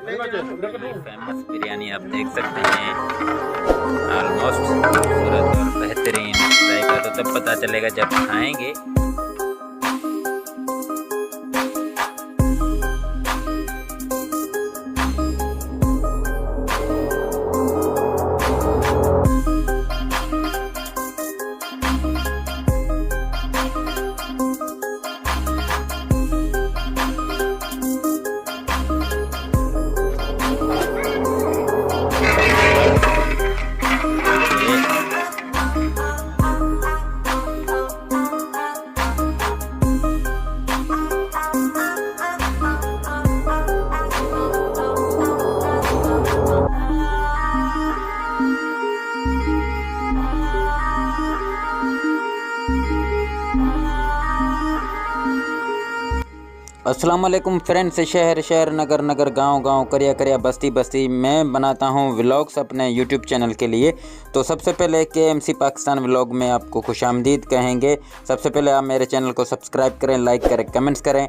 Famous biryani आप देख सकते हैं, ऑलमोस्ट खूबसूरत और बेहतरीन जाएगा। तो तब पता चलेगा जब खाएंगे। अस्सलाम वालेकुम फ्रेंड्स। शहर शहर, नगर नगर, गांव गांव, करिया करिया, बस्ती बस्ती मैं बनाता हूं व्लॉग्स अपने यूट्यूब चैनल के लिए। तो सबसे पहले KMC पाकिस्तान व्लॉग में आपको खुशामदीद कहेंगे। सबसे पहले आप मेरे चैनल को सब्सक्राइब करें, लाइक करें, कमेंट्स करें।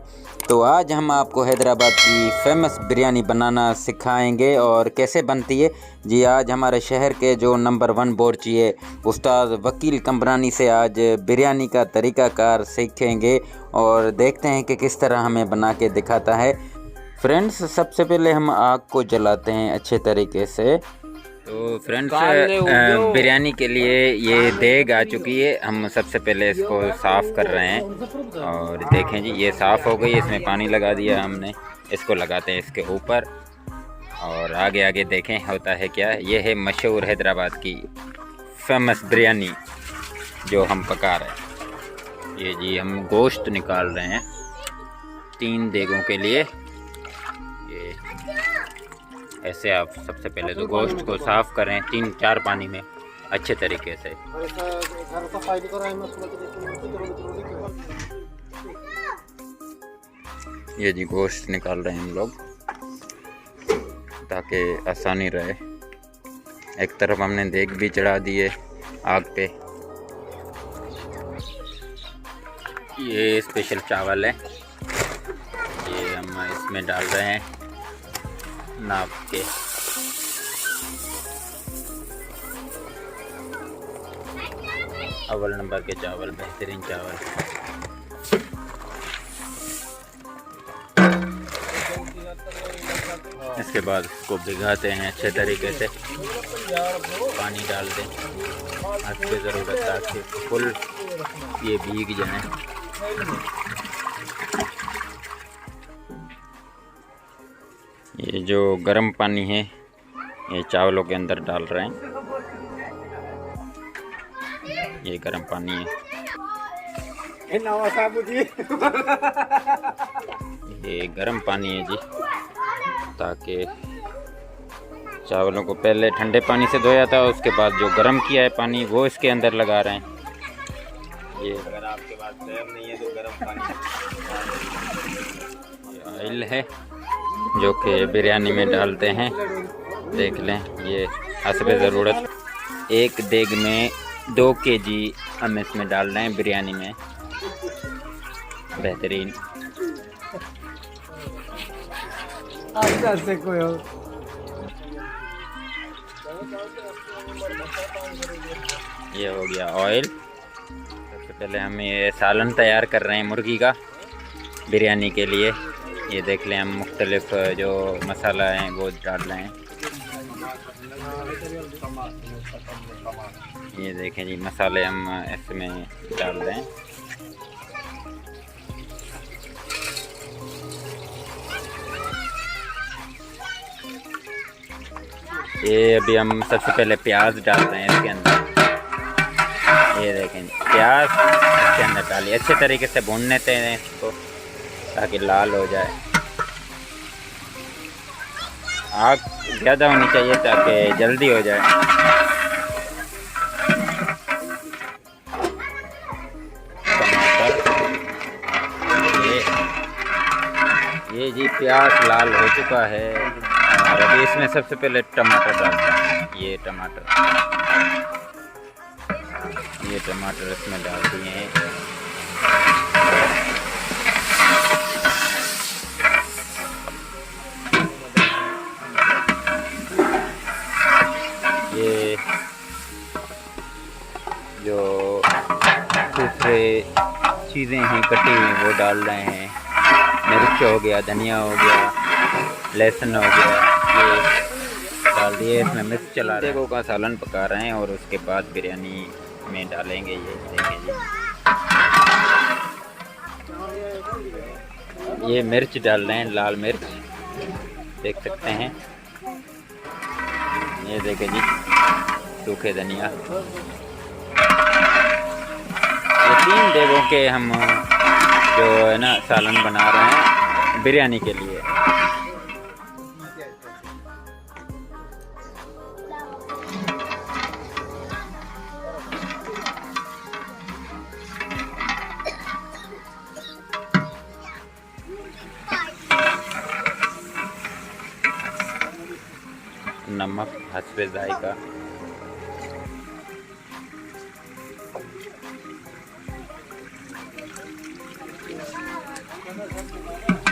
तो आज हम आपको हैदराबाद की फ़ेमस बिरयानी बनाना सिखाएंगे और कैसे बनती है जी। आज हमारे शहर के जो नंबर 1 बावर्ची है उस्ताद वकील कमरानी से आज बिरयानी का तरीक़ाकार सीखेंगे और देखते हैं कि किस तरह हमें बना के दिखाता है। फ्रेंड्स, सबसे पहले हम आग को जलाते हैं अच्छे तरीके से। तो फ्रेंड्स, बिरयानी के लिए ये देग आ चुकी है। हम सबसे पहले इसको साफ़ कर रहे हैं और देखें जी, ये साफ़ हो गई। इसमें पानी लगा दिया हमने। इसको लगाते हैं इसके ऊपर और आगे आगे देखें होता है क्या। ये है मशहूर हैदराबाद की फेमस बिरयानी जो हम पका रहे हैं। ये जी हम गोश्त निकाल रहे हैं 3 देगों के लिए। ये ऐसे आप सबसे पहले तो गोश्त को साफ़ करें 3-4 पानी में अच्छे तरीके से। ये जी गोश्त निकाल रहे हैं हम लोग ताकि आसानी रहे। एक तरफ हमने देग भी चढ़ा दी है आग पे। ये स्पेशल चावल है, ये हम इसमें डाल रहे हैं नाप के। अव्वल नंबर के चावल, बेहतरीन चावल। इसके बाद इसको भिगाते हैं अच्छे तरीके से। पानी डाल दें हद की ज़रूरत ताकि फुल ये भीग जाए। ये जो गर्म पानी है ये चावलों के अंदर डाल रहे हैं। ये गर्म पानी है। ये गर्म पानी है जी, ताकि चावलों को पहले ठंडे पानी से धोया था, उसके बाद जो गर्म किया है पानी वो इसके अंदर लगा रहे हैं। ये अगर आपके पास गर्म नहीं है तो गर्म पानी। ये ऑयल है जो कि बिरयानी में डालते हैं। देख लें, ये हस्बे ज़रूरत 1 देग में 2 kg हम इसमें डाल रहे हैं बिरयानी में। बेहतरीन। ये हो गया ऑयल। सबसे पहले हम ये सालन तैयार कर रहे हैं मुर्गी का बिरयानी के लिए। ये देख लें, हम मुख्तलिफ जो मसाला हैं वो डाल रहे हैं। ये देखें जी, मसाले हम इसमें डाल रहे हैं। ये अभी हम सबसे पहले प्याज डाल रहे हैं इसके अंदर। ये देखें, प्याज इसके अंदर डालिए, अच्छे तरीके से भून लेते हैं इसको ताकि लाल हो जाए। आग ज़्यादा होनी चाहिए ताकि जल्दी हो जाए। टमाटर, ये जी प्याज लाल हो चुका है और अभी इसमें सबसे पहले टमाटर डालते हैं। ये टमाटर इसमें डाल दिए हैं। चीज़ें हैं कटी हुई वो डाल रहे हैं। मिर्च हो गया, धनिया हो गया, लहसुन हो गया, ये डाल दिए। इसमें मिर्च चला रहे हैं। का सालन पका रहे हैं और उसके बाद बिरयानी में डालेंगे। ये देखें जी, ये मिर्च डाल रहे हैं, लाल मिर्च देख सकते हैं। ये देखें जी, सूखे धनिया। ये 3 देवों के हम जो है ना सालन बना रहे हैं बिरयानी के लिए। नमक हस्बे जायका।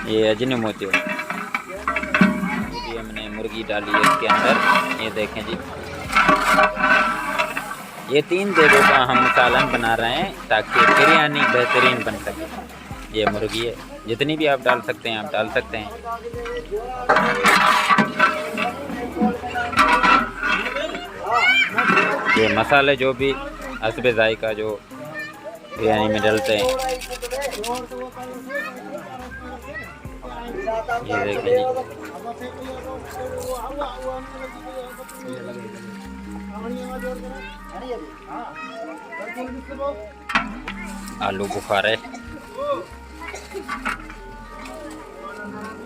ये अजनोमोटो, ये भी हमने मुर्गी डाली है इसके अंदर। ये देखें जी, ये 3 देवों का हम सालन बना रहे हैं ताकि बिरयानी बेहतरीन बन सके। ये मुर्गी है, जितनी भी आप डाल सकते हैं आप डाल सकते हैं। ये मसाले जो भी हस्बे जायका जो बिरयानी में डलते हैं। ये देखिए आलू बुखारे।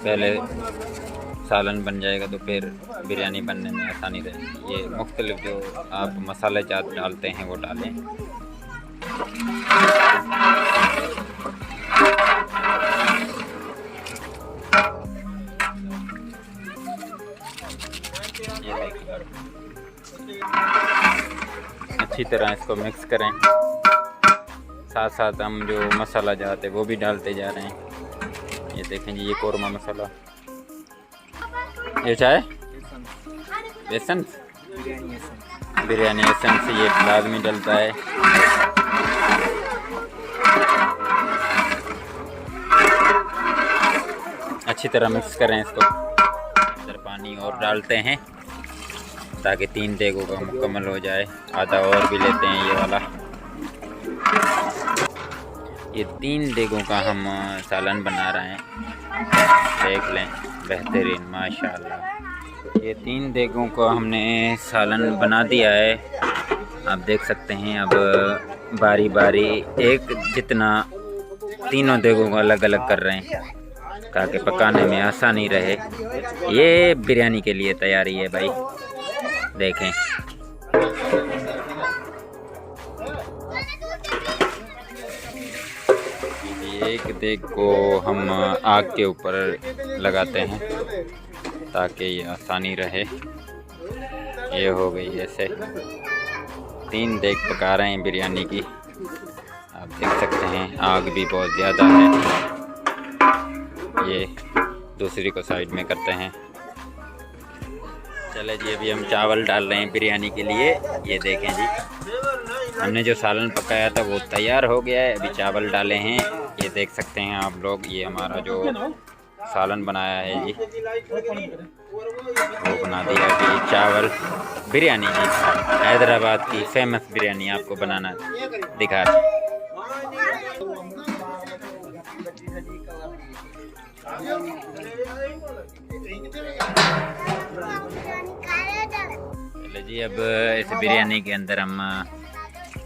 पहले सालन बन जाएगा तो फिर बिरयानी बनने में आसानी रहेगी। ये मुख्तलिफ जो आप मसाले जात डालते हैं वो डालें। अच्छी तरह इसको मिक्स करें। साथ साथ हम जो मसाला जाते हैं वो भी डालते जा रहे हैं। ये देखें जी, ये कोरमा मसाला। ये चाय एसेंस, बिरयानी एसेंस ये लाजमी डलता है। अच्छी तरह मिक्स करें इसको। अंदर पानी और डालते हैं ताकि 3 देगों का मुकम्मल हो जाए। आधा और भी लेते हैं ये वाला। ये 3 देगों का हम सालन बना रहे हैं। देख लें, बेहतरीन माशाल्लाह। ये 3 देगों का हमने सालन बना दिया है। आप देख सकते हैं। अब बारी बारी एक जितना तीनों देगों को अलग अलग कर रहे हैं ताकि पकाने में आसानी रहे। ये बिरयानी के लिए तैयारी है भाई, देखें। एक देग को हम आग के ऊपर लगाते हैं ताकि ये आसानी रहे। ये हो गई ऐसे 3 देग पका रहे हैं बिरयानी की। आप देख सकते हैं आग भी बहुत ज़्यादा है। ये दूसरी को साइड में करते हैं। चले जी, अभी हम चावल डाल रहे हैं बिरयानी के लिए। ये देखें जी, हमने जो सालन पकाया था वो तैयार हो गया है। अभी चावल डाले हैं। ये देख सकते हैं आप लोग, ये हमारा जो सालन बनाया है जी वो बना दिया। अभी चावल बिरयानी जी, हैदराबाद की फेमस बिरयानी आपको बनाना दिखा रहे हैं। चलो जी, अब इस बिरयानी के अंदर हम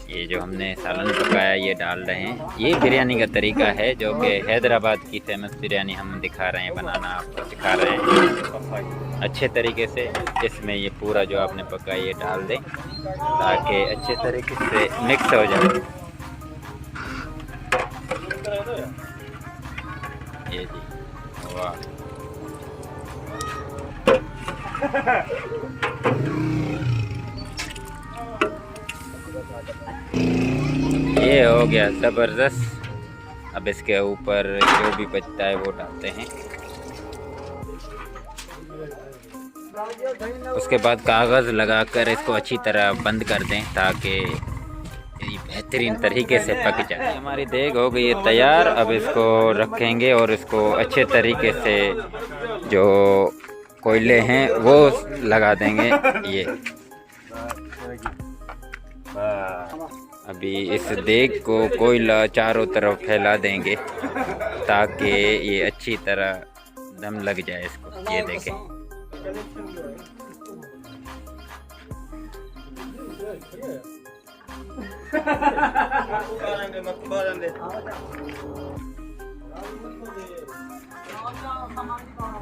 ये जो हमने सालन पकाया ये डाल रहे हैं। ये बिरयानी का तरीका है जो कि हैदराबाद की फेमस बिरयानी हम दिखा रहे हैं बनाना, आपको सिखा रहे हैं अच्छे तरीके से। इसमें ये पूरा जो आपने पकाया ये डाल दें ताकि अच्छे तरीके से मिक्स हो जाए। ये जी, वाह। ये हो गया ज़बरदस्त। अब इसके ऊपर जो भी बचता है वो डालते हैं। उसके बाद कागज़ लगाकर इसको अच्छी तरह बंद कर दें ताकि बेहतरीन तरीके से पक जाए। हमारी देग हो गई है तैयार। अब इसको रखेंगे और इसको अच्छे तरीके से जो कोयले हैं वो लगा देंगे। ये अभी इस देग को कोयला चारों तरफ फैला देंगे ताकि ये अच्छी तरह दम लग जाए इसको। ये देखें,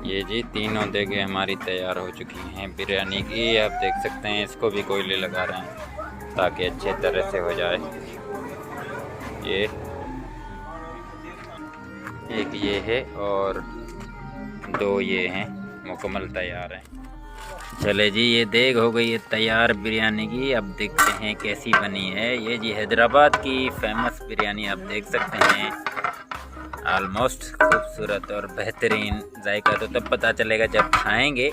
ये जी तीनों देगे हमारी तैयार हो चुकी हैं बिरयानी की। आप देख सकते हैं इसको भी कोयले लगा रहे हैं ताकि अच्छे तरह से हो जाए। ये एक ये है और दो ये हैं, मुकम्मल तैयार हैं। चले जी, ये देग हो गई है तैयार बिरयानी की। अब देखते हैं कैसी बनी है। ये जी हैदराबाद की फेमस बिरयानी आप देख सकते हैं। ऑलमोस्ट खूबसूरत और बेहतरीन जायका तो तब पता चलेगा जब खाएंगे।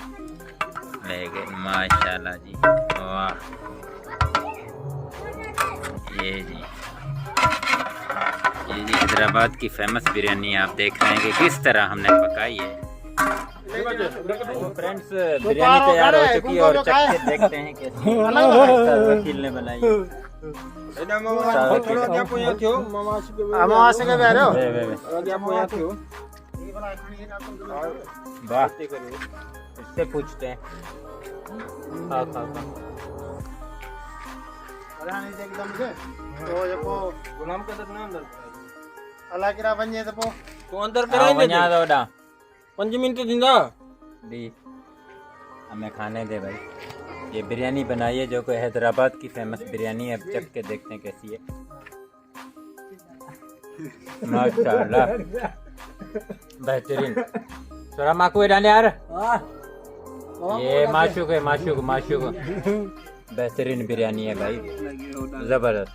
लेकिन माशाल्लाह जी, वाह। ये जी हैदराबाद की फेमस बिरयानी आप देख रहे हैं कि किस तरह हमने पकाई है। फ्रेंड्स, बिरयानी तैयार हो चुकी है और चख के देखते हैं कैसी वकील ने बनाई है। वाह, इससे पूछते हैं। एकदम से तो ये को गुलाम का तो अंदर अल्लाह किरा बन जाए तो अंदर कराएंगे बना दोडा 5 मिनट दिंदा दी हमें खाने दे भाई। ये बिरयानी बनाई है जो कि हैदराबाद की फेमस बिरयानी है। अब चख के देखते हैं कैसी है। माशाल्लाह, बेहतरीन। थोड़ा माकू डाले यार। ये माशूक है, माशूक बेहतरीन बिरयानी है भाई, जबरदस्त।